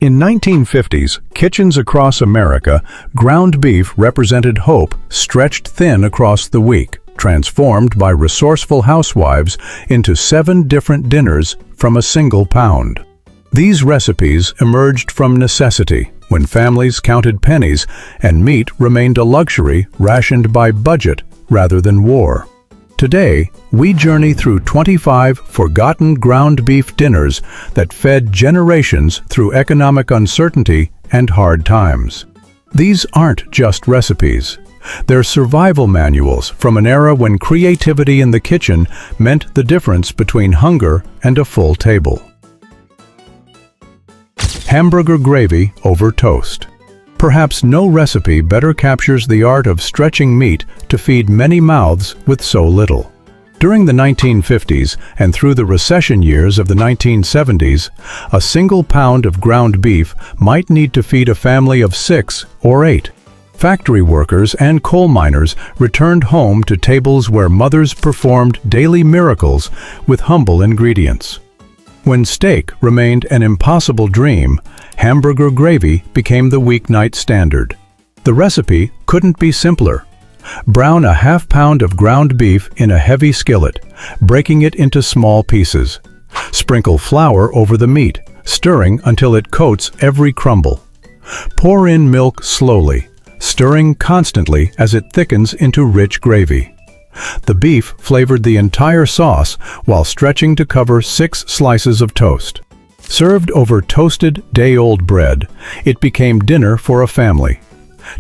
In 1950s kitchens across America, ground beef represented hope stretched thin across the week, transformed by resourceful housewives into 7 different dinners from a single pound. These recipes emerged from necessity when families counted pennies and meat remained a luxury rationed by budget rather than war. Today, we journey through 25 forgotten ground beef dinners that fed generations through economic uncertainty and hard times. These aren't just recipes. They're survival manuals from an era when creativity in the kitchen meant the difference between hunger and a full table. Hamburger gravy over toast. Perhaps no recipe better captures the art of stretching meat to feed many mouths with so little. During the 1950s and through the recession years of the 1970s, a single pound of ground beef might need to feed a family of 6 or 8. Factory workers and coal miners returned home to tables where mothers performed daily miracles with humble ingredients. When steak remained an impossible dream, hamburger gravy became the weeknight standard. The recipe couldn't be simpler. Brown a half pound of ground beef in a heavy skillet, breaking it into small pieces. Sprinkle flour over the meat, stirring until it coats every crumble. Pour in milk slowly, stirring constantly as it thickens into rich gravy. The beef flavored the entire sauce while stretching to cover 6 slices of toast. Served over toasted, day-old bread, it became dinner for a family.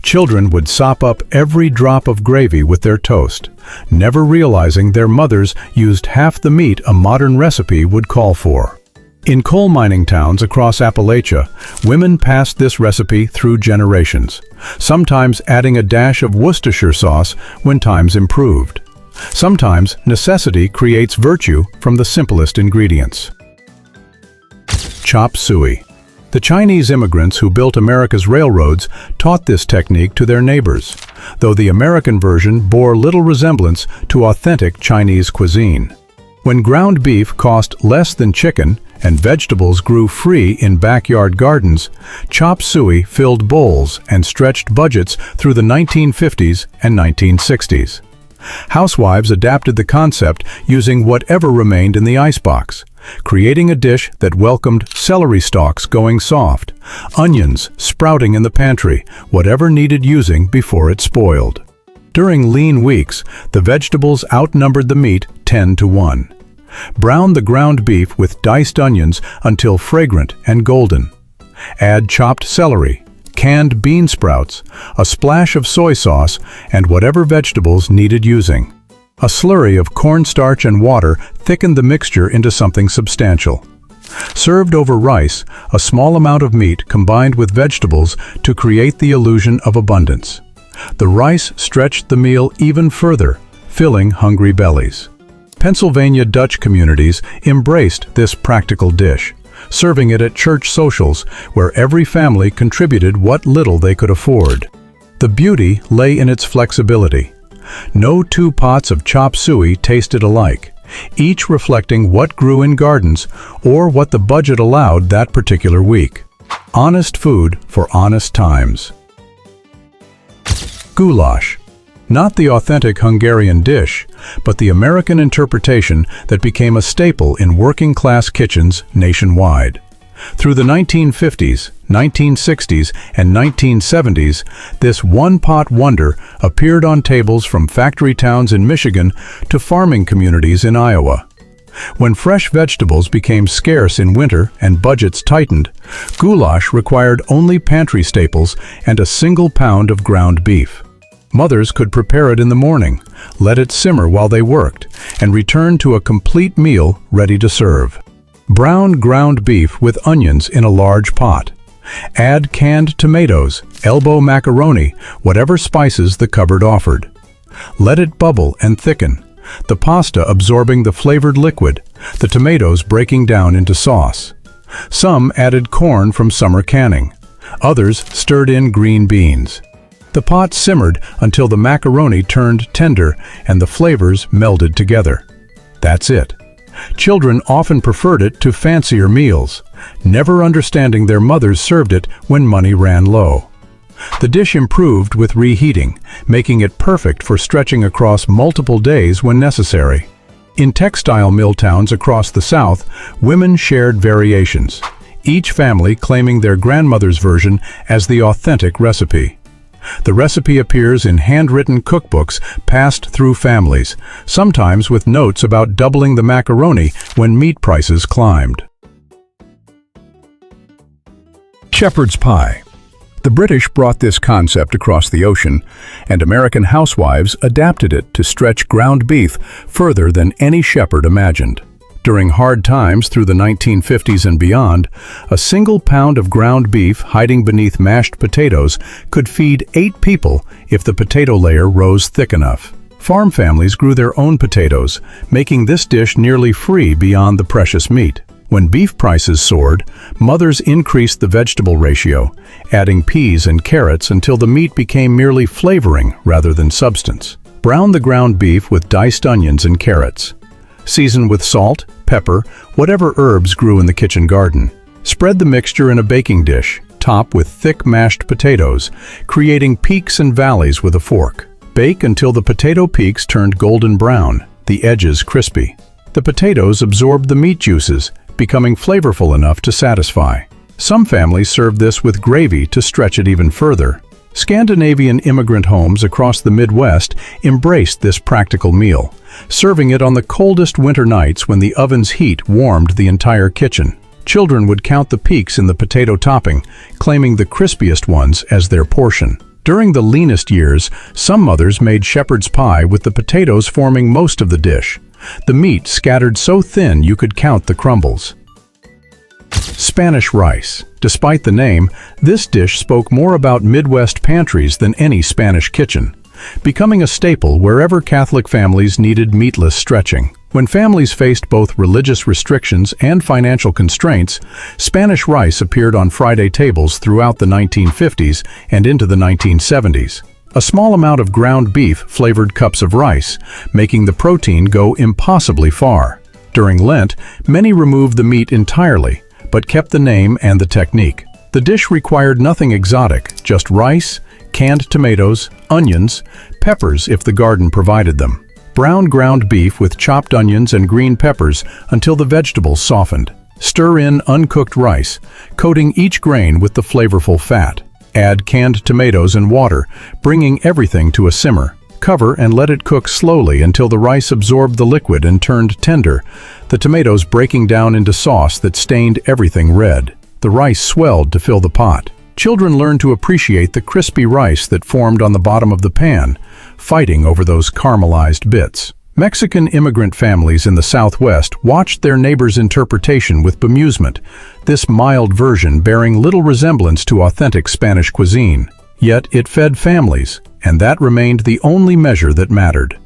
Children would sop up every drop of gravy with their toast, never realizing their mothers used half the meat a modern recipe would call for. In coal mining towns across Appalachia, women passed this recipe through generations, sometimes adding a dash of Worcestershire sauce when times improved. Sometimes necessity creates virtue from the simplest ingredients. Chop suey. The Chinese immigrants who built America's railroads taught this technique to their neighbors, though the American version bore little resemblance to authentic Chinese cuisine. When ground beef cost less than chicken and vegetables grew free in backyard gardens, chop suey filled bowls and stretched budgets through the 1950s and 1960s. Housewives adapted the concept using whatever remained in the icebox, creating a dish that welcomed celery stalks going soft, onions sprouting in the pantry, whatever needed using before it spoiled. During lean weeks, the vegetables outnumbered the meat 10 to 1. Brown the ground beef with diced onions until fragrant and golden. Add chopped celery, canned bean sprouts, a splash of soy sauce, and whatever vegetables needed using. A slurry of cornstarch and water thickened the mixture into something substantial. Served over rice, a small amount of meat combined with vegetables to create the illusion of abundance. The rice stretched the meal even further, filling hungry bellies. Pennsylvania Dutch communities embraced this practical dish, serving it at church socials where every family contributed what little they could afford. The beauty lay in its flexibility. No 2 pots of chop suey tasted alike, each reflecting what grew in gardens or what the budget allowed that particular week. Honest food for honest times. Goulash. Not the authentic Hungarian dish, but the American interpretation that became a staple in working-class kitchens nationwide. Through the 1950s, 1960s, and 1970s, this one-pot wonder appeared on tables from factory towns in Michigan to farming communities in Iowa. When fresh vegetables became scarce in winter and budgets tightened, goulash required only pantry staples and a single pound of ground beef. Mothers could prepare it in the morning, let it simmer while they worked, and return to a complete meal ready to serve. Brown ground beef with onions in a large pot. Add canned tomatoes, elbow macaroni, whatever spices the cupboard offered. Let it bubble and thicken, the pasta absorbing the flavored liquid, the tomatoes breaking down into sauce. Some added corn from summer canning. Others stirred in green beans. The pot simmered until the macaroni turned tender and the flavors melded together. That's it. Children often preferred it to fancier meals, never understanding their mothers served it when money ran low. The dish improved with reheating, making it perfect for stretching across multiple days when necessary. In textile mill towns across the South, women shared variations, each family claiming their grandmother's version as the authentic recipe. The recipe appears in handwritten cookbooks passed through families, sometimes with notes about doubling the macaroni when meat prices climbed. Shepherd's pie. The British brought this concept across the ocean, and American housewives adapted it to stretch ground beef further than any shepherd imagined. During hard times through the 1950s and beyond, a single pound of ground beef hiding beneath mashed potatoes could feed 8 people if the potato layer rose thick enough. Farm families grew their own potatoes, making this dish nearly free beyond the precious meat. When beef prices soared, mothers increased the vegetable ratio, adding peas and carrots until the meat became merely flavoring rather than substance. Brown the ground beef with diced onions and carrots. Season with salt, pepper, whatever herbs grew in the kitchen garden. Spread the mixture in a baking dish, top with thick mashed potatoes, creating peaks and valleys with a fork. Bake until the potato peaks turned golden brown, the edges crispy. The potatoes absorbed the meat juices, becoming flavorful enough to satisfy. Some families served this with gravy to stretch it even further. Scandinavian immigrant homes across the Midwest embraced this practical meal, serving it on the coldest winter nights when the oven's heat warmed the entire kitchen. Children would count the peaks in the potato topping, claiming the crispiest ones as their portion. During the leanest years, some mothers made shepherd's pie with the potatoes forming most of the dish, the meat scattered so thin you could count the crumbles. Spanish rice. Despite the name, this dish spoke more about Midwest pantries than any Spanish kitchen, becoming a staple wherever Catholic families needed meatless stretching. When families faced both religious restrictions and financial constraints, Spanish rice appeared on Friday tables throughout the 1950s and into the 1970s. A small amount of ground beef flavored cups of rice, making the protein go impossibly far. During Lent, many removed the meat entirely, but kept the name and the technique. The dish required nothing exotic, just rice, canned tomatoes, onions, peppers if the garden provided them. Brown ground beef with chopped onions and green peppers until the vegetables softened. Stir in uncooked rice, coating each grain with the flavorful fat. Add canned tomatoes and water, bringing everything to a simmer. Cover and let it cook slowly until the rice absorbed the liquid and turned tender, the tomatoes breaking down into sauce that stained everything red. The rice swelled to fill the pot. Children learned to appreciate the crispy rice that formed on the bottom of the pan, fighting over those caramelized bits. Mexican immigrant families in the Southwest watched their neighbors' interpretation with bemusement, this mild version bearing little resemblance to authentic Spanish cuisine. Yet it fed families, and that remained the only measure that mattered.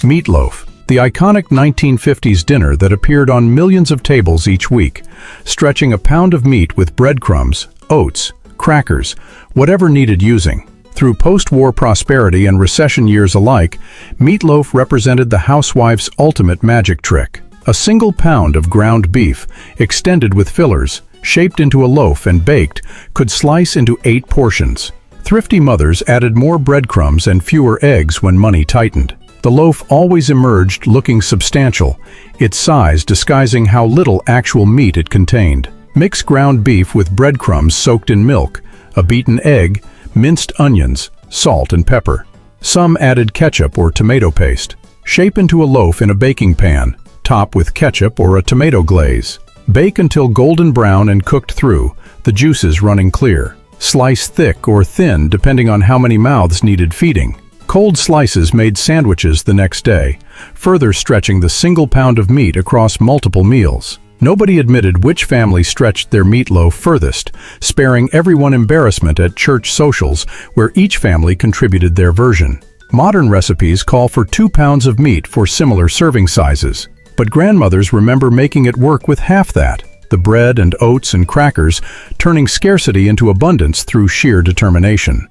Meatloaf, the iconic 1950s dinner that appeared on millions of tables each week, stretching a pound of meat with breadcrumbs, oats, crackers, whatever needed using. Through post-war prosperity and recession years alike, meatloaf represented the housewife's ultimate magic trick. A single pound of ground beef, extended with fillers, shaped into a loaf and baked, could slice into 8 portions. Thrifty mothers added more breadcrumbs and fewer eggs when money tightened. The loaf always emerged looking substantial, its size disguising how little actual meat it contained. Mix ground beef with breadcrumbs soaked in milk, a beaten egg, minced onions, salt and pepper. Some added ketchup or tomato paste. Shape into a loaf in a baking pan, top with ketchup or a tomato glaze. Bake until golden brown and cooked through, the juices running clear. Slice thick or thin depending on how many mouths needed feeding. Cold slices made sandwiches the next day, further stretching the single pound of meat across multiple meals. Nobody admitted which family stretched their meatloaf furthest, sparing everyone embarrassment at church socials where each family contributed their version. Modern recipes call for 2 pounds of meat for similar serving sizes, but grandmothers remember making it work with half that, the bread and oats and crackers turning scarcity into abundance through sheer determination.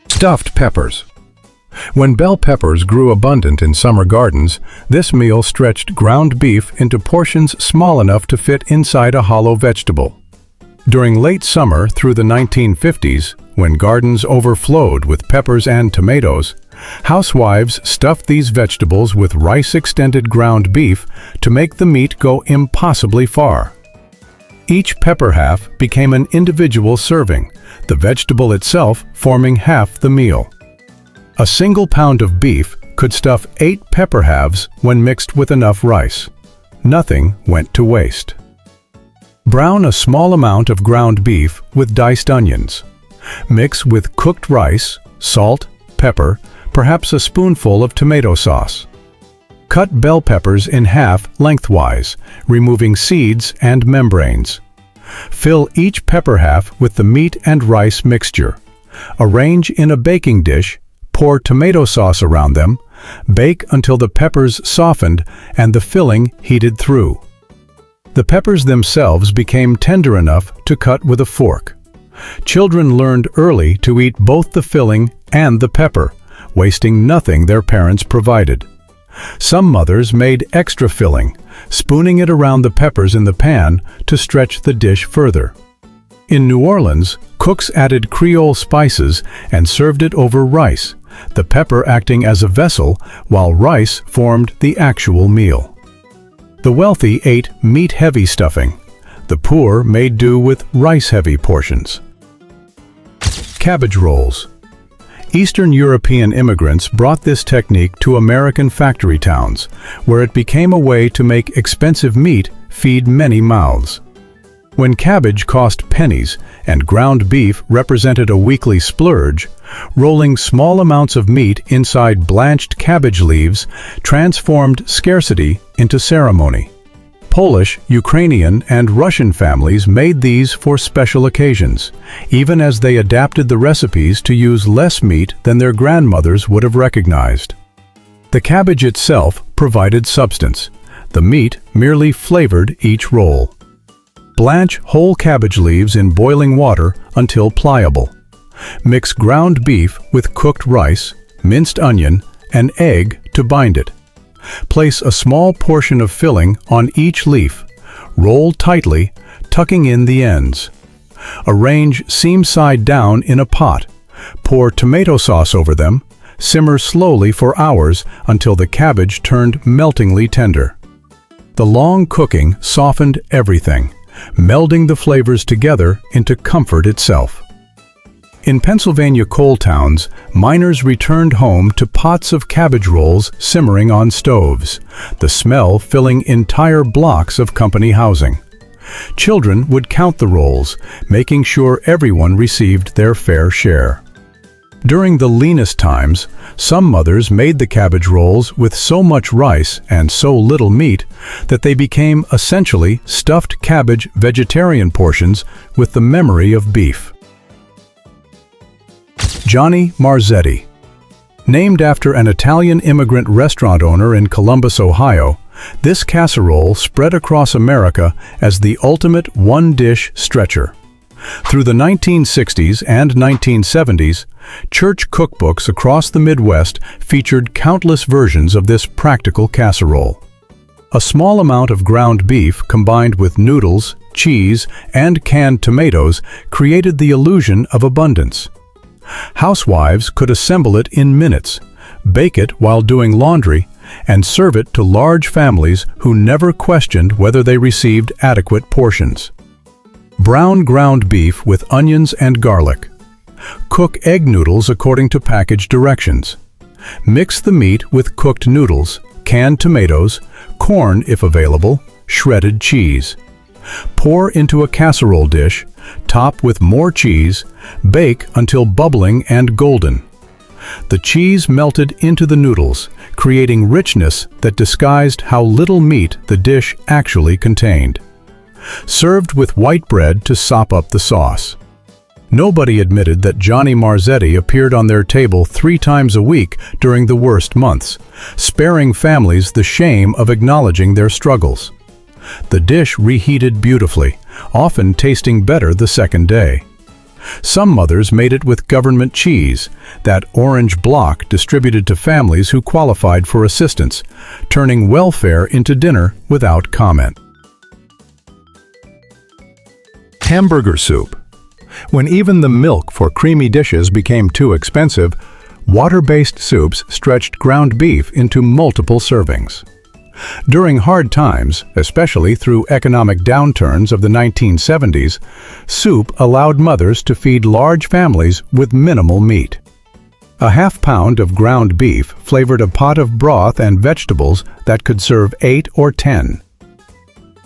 Stuffed peppers. When bell peppers grew abundant in summer gardens, this meal stretched ground beef into portions small enough to fit inside a hollow vegetable. During late summer through the 1950s, when gardens overflowed with peppers and tomatoes, housewives stuffed these vegetables with rice-extended ground beef to make the meat go impossibly far. Each pepper half became an individual serving, the vegetable itself forming half the meal. A single pound of beef could stuff 8 pepper halves when mixed with enough rice. Nothing went to waste. Brown a small amount of ground beef with diced onions. Mix with cooked rice, salt, pepper, perhaps a spoonful of tomato sauce. Cut bell peppers in half lengthwise, removing seeds and membranes. Fill each pepper half with the meat and rice mixture. Arrange in a baking dish, pour tomato sauce around them, bake until the peppers softened and the filling heated through. The peppers themselves became tender enough to cut with a fork. Children learned early to eat both the filling and the pepper, wasting nothing their parents provided. Some mothers made extra filling, spooning it around the peppers in the pan to stretch the dish further. In New Orleans, cooks added Creole spices and served it over rice, the pepper acting as a vessel while rice formed the actual meal. The wealthy ate meat-heavy stuffing. The poor made do with rice-heavy portions. Cabbage rolls. Eastern European immigrants brought this technique to American factory towns, where it became a way to make expensive meat feed many mouths. When cabbage cost pennies and ground beef represented a weekly splurge, rolling small amounts of meat inside blanched cabbage leaves transformed scarcity into ceremony. Polish, Ukrainian, and Russian families made these for special occasions, even as they adapted the recipes to use less meat than their grandmothers would have recognized. The cabbage itself provided substance. The meat merely flavored each roll. Blanch whole cabbage leaves in boiling water until pliable. Mix ground beef with cooked rice, minced onion, and egg to bind it. Place a small portion of filling on each leaf. Roll tightly, tucking in the ends. Arrange seam side down in a pot. Pour tomato sauce over them. Simmer slowly for hours until the cabbage turned meltingly tender. The long cooking softened everything, melding the flavors together into comfort itself. In Pennsylvania coal towns, miners returned home to pots of cabbage rolls simmering on stoves, the smell filling entire blocks of company housing. Children would count the rolls, making sure everyone received their fair share. During the leanest times, some mothers made the cabbage rolls with so much rice and so little meat that they became essentially stuffed cabbage vegetarian portions with the memory of beef. Johnny Marzetti. Named after an Italian immigrant restaurant owner in Columbus, Ohio, this casserole spread across America as the ultimate one-dish stretcher. Through the 1960s and 1970s, church cookbooks across the Midwest featured countless versions of this practical casserole. A small amount of ground beef combined with noodles, cheese, and canned tomatoes created the illusion of abundance. Housewives could assemble it in minutes, bake it while doing laundry, and serve it to large families who never questioned whether they received adequate portions. Brown ground beef with onions and garlic. Cook egg noodles according to package directions. Mix the meat with cooked noodles, canned tomatoes, corn if available, shredded cheese. Pour into a casserole dish, top with more cheese, bake until bubbling and golden. The cheese melted into the noodles, creating richness that disguised how little meat the dish actually contained. Served with white bread to sop up the sauce. Nobody admitted that Johnny Marzetti appeared on their table 3 times a week during the worst months, sparing families the shame of acknowledging their struggles. The dish reheated beautifully, often tasting better the second day. Some mothers made it with government cheese, that orange block distributed to families who qualified for assistance, turning welfare into dinner without comment. Hamburger soup. When even the milk for creamy dishes became too expensive, water-based soups stretched ground beef into multiple servings. During hard times, especially through economic downturns of the 1970s, soup allowed mothers to feed large families with minimal meat. A half-pound of ground beef flavored a pot of broth and vegetables that could serve 8 or 10.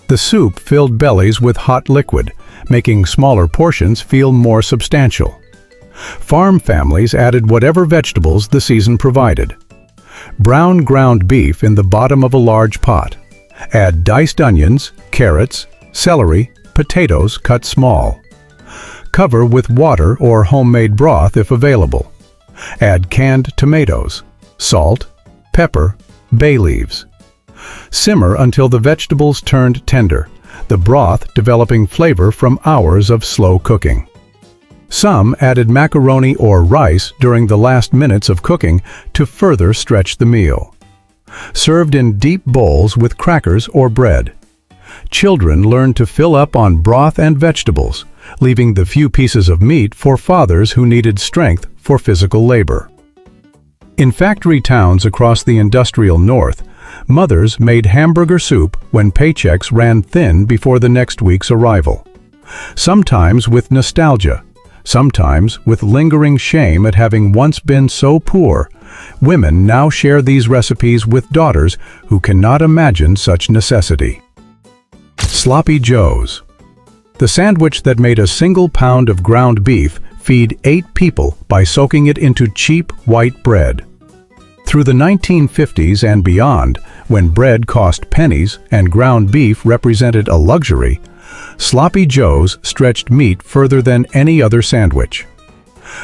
The soup filled bellies with hot liquid, making smaller portions feel more substantial. Farm families added whatever vegetables the season provided. Brown ground beef in the bottom of a large pot. Add diced onions, carrots, celery, potatoes cut small. Cover with water or homemade broth if available. Add canned tomatoes, salt, pepper, bay leaves. Simmer until the vegetables turned tender, the broth developing flavor from hours of slow cooking. Some added macaroni or rice during the last minutes of cooking to further stretch the meal. Served in deep bowls with crackers or bread. Children learned to fill up on broth and vegetables, leaving the few pieces of meat for fathers who needed strength for physical labor. In factory towns across the industrial north, mothers made hamburger soup when paychecks ran thin before the next week's arrival. Sometimes with nostalgia, sometimes with lingering shame at having once been so poor, women now share these recipes with daughters who cannot imagine such necessity. Sloppy Joes. The sandwich that made a single pound of ground beef feed 8 people by soaking it into cheap white bread. Through the 1950s and beyond, when bread cost pennies and ground beef represented a luxury, Sloppy Joes stretched meat further than any other sandwich.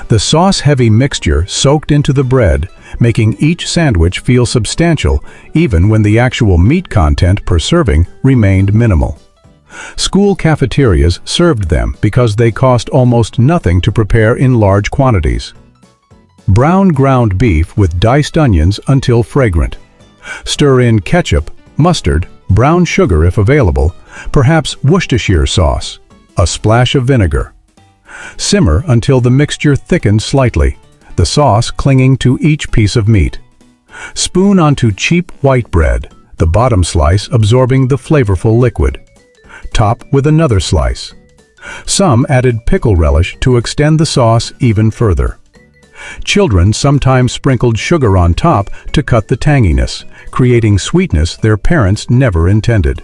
The sauce-heavy mixture soaked into the bread, making each sandwich feel substantial even when the actual meat content per serving remained minimal. School cafeterias served them because they cost almost nothing to prepare in large quantities. Brown ground beef with diced onions until fragrant. Stir in ketchup, mustard, brown sugar if available, perhaps Worcestershire sauce, a splash of vinegar. Simmer until the mixture thickens slightly, the sauce clinging to each piece of meat. Spoon onto cheap white bread, the bottom slice absorbing the flavorful liquid. Top with another slice. Some added pickle relish to extend the sauce even further. Children sometimes sprinkled sugar on top to cut the tanginess, creating sweetness their parents never intended.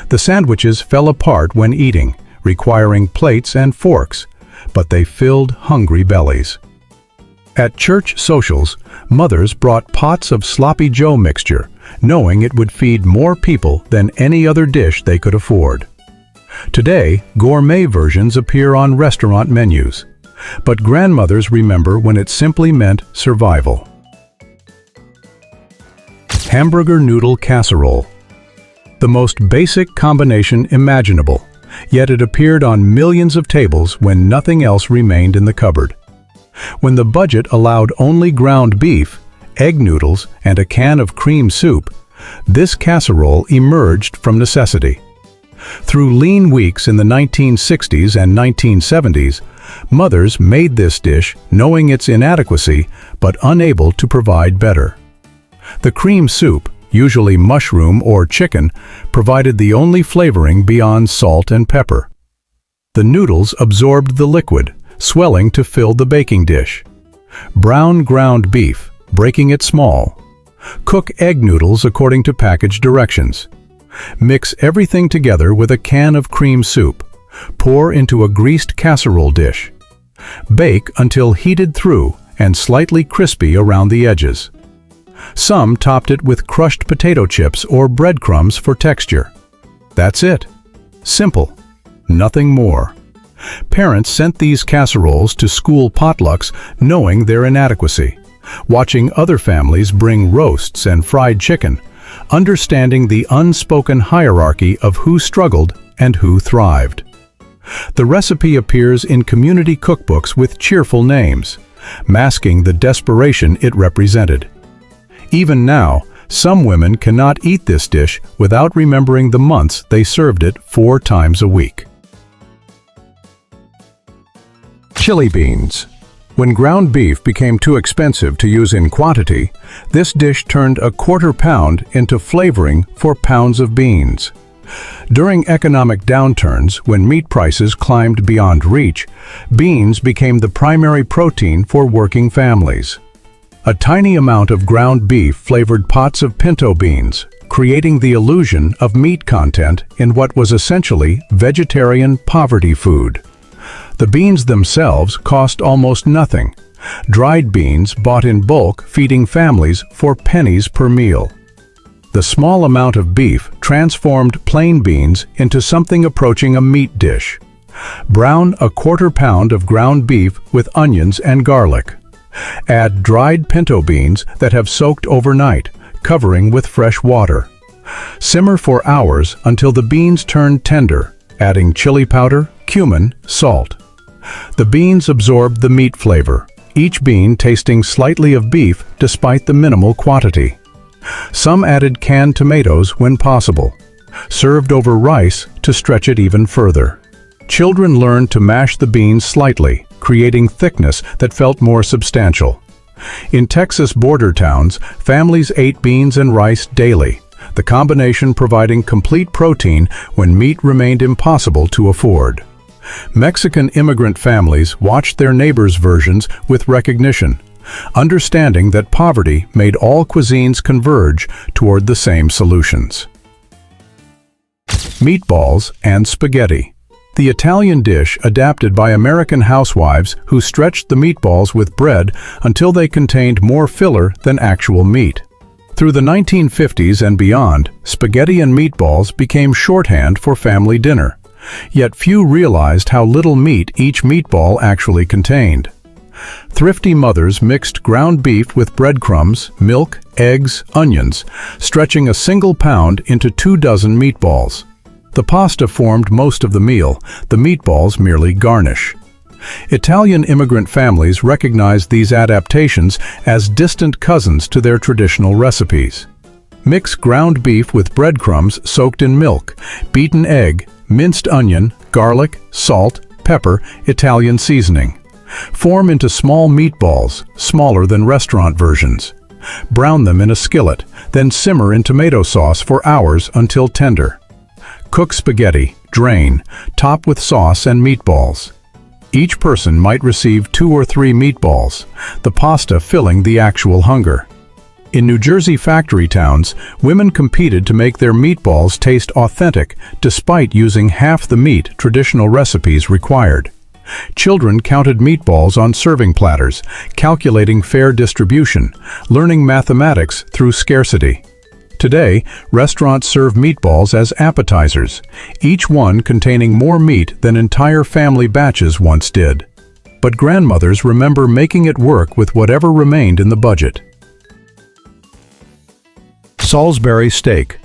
The sandwiches fell apart when eating, requiring plates and forks, but they filled hungry bellies. At church socials, mothers brought pots of Sloppy Joe mixture, knowing it would feed more people than any other dish they could afford. Today, gourmet versions appear on restaurant menus, but grandmothers remember when it simply meant survival. Hamburger noodle casserole. The most basic combination imaginable, yet it appeared on millions of tables when nothing else remained in the cupboard. When the budget allowed only ground beef, egg noodles, and a can of cream soup, this casserole emerged from necessity. Through lean weeks in the 1960s and 1970s, mothers made this dish knowing its inadequacy but unable to provide better. The cream soup, usually mushroom or chicken, provided the only flavoring beyond salt and pepper. The noodles absorbed the liquid, swelling to fill the baking dish. Brown ground beef, breaking it small. Cook egg noodles according to package directions. Mix everything together with a can of cream soup. Pour into a greased casserole dish. Bake until heated through and slightly crispy around the edges. Some topped it with crushed potato chips or breadcrumbs for texture. That's it. Simple. Nothing more. Parents sent these casseroles to school potlucks knowing their inadequacy, watching other families bring roasts and fried chicken, understanding the unspoken hierarchy of who struggled and who thrived. The recipe appears in community cookbooks with cheerful names, masking the desperation it represented. Even now, some women cannot eat this dish without remembering the months they served it 4 times a week. Chili beans. When ground beef became too expensive to use in quantity, this dish turned a quarter pound into flavoring for pounds of beans. During economic downturns, when meat prices climbed beyond reach, beans became the primary protein for working families. A tiny amount of ground beef flavored pots of pinto beans, creating the illusion of meat content in what was essentially vegetarian poverty food. The beans themselves cost almost nothing. Dried beans bought in bulk, feeding families for pennies per meal. The small amount of beef transformed plain beans into something approaching a meat dish. Brown a quarter pound of ground beef with onions and garlic. Add dried pinto beans that have soaked overnight, covering with fresh water. Simmer for hours until the beans turn tender, adding chili powder, cumin, salt. The beans absorbed the meat flavor, each bean tasting slightly of beef despite the minimal quantity. Some added canned tomatoes when possible, served over rice to stretch it even further. Children learned to mash the beans slightly, creating thickness that felt more substantial. In Texas border towns, families ate beans and rice daily, the combination providing complete protein when meat remained impossible to afford. Mexican immigrant families watched their neighbors' versions with recognition, understanding that poverty made all cuisines converge toward the same solutions. Meatballs and spaghetti. The Italian dish adapted by American housewives who stretched the meatballs with bread until they contained more filler than actual meat. Through the 1950s and beyond, spaghetti and meatballs became shorthand for family dinner. Yet few realized how little meat each meatball actually contained. Thrifty mothers mixed ground beef with breadcrumbs, milk, eggs, onions, stretching a single pound into 24 meatballs. The pasta formed most of the meal, the meatballs merely garnish. Italian immigrant families recognized these adaptations as distant cousins to their traditional recipes. Mix ground beef with breadcrumbs soaked in milk, beaten egg, minced onion, garlic, salt, pepper, Italian seasoning. Form into small meatballs, smaller than restaurant versions. Brown them in a skillet, then simmer in tomato sauce for hours until tender. Cook spaghetti, drain, top with sauce and meatballs. Each person might receive 2 or 3 meatballs, the pasta filling the actual hunger. In New Jersey factory towns, women competed to make their meatballs taste authentic despite using half the meat traditional recipes required. Children counted meatballs on serving platters, calculating fair distribution, learning mathematics through scarcity. Today, restaurants serve meatballs as appetizers, each one containing more meat than entire family batches once did. But grandmothers remember making it work with whatever remained in the budget. Salisbury steak.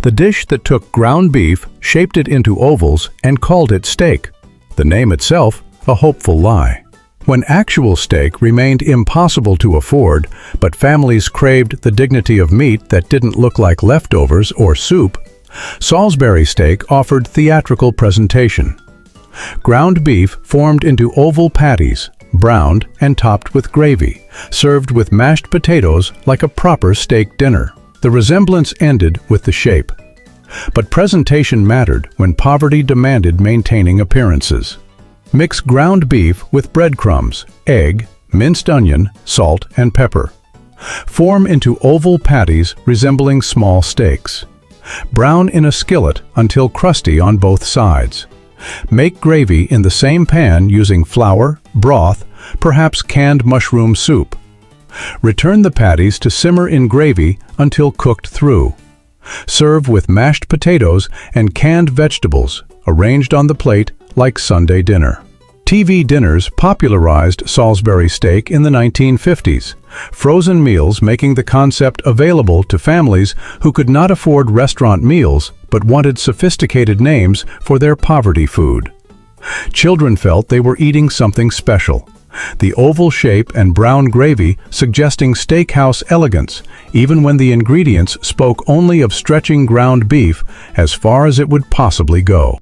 The dish that took ground beef, shaped it into ovals, and called it steak. The name itself, a hopeful lie. When actual steak remained impossible to afford, but families craved the dignity of meat that didn't look like leftovers or soup, Salisbury steak offered theatrical presentation. Ground beef formed into oval patties, browned and topped with gravy, served with mashed potatoes like a proper steak dinner. The resemblance ended with the shape. But presentation mattered when poverty demanded maintaining appearances. Mix ground beef with breadcrumbs, egg, minced onion, salt, and pepper. Form into oval patties resembling small steaks. Brown in a skillet until crusty on both sides. Make gravy in the same pan using flour, broth, perhaps canned mushroom soup. Return the patties to simmer in gravy until cooked through. Serve with mashed potatoes and canned vegetables, arranged on the plate like Sunday dinner. TV dinners popularized Salisbury steak in the 1950s, frozen meals making the concept available to families who could not afford restaurant meals but wanted sophisticated names for their poverty food. Children felt they were eating something special. The oval shape and brown gravy suggesting steakhouse elegance, even when the ingredients spoke only of stretching ground beef as far as it would possibly go.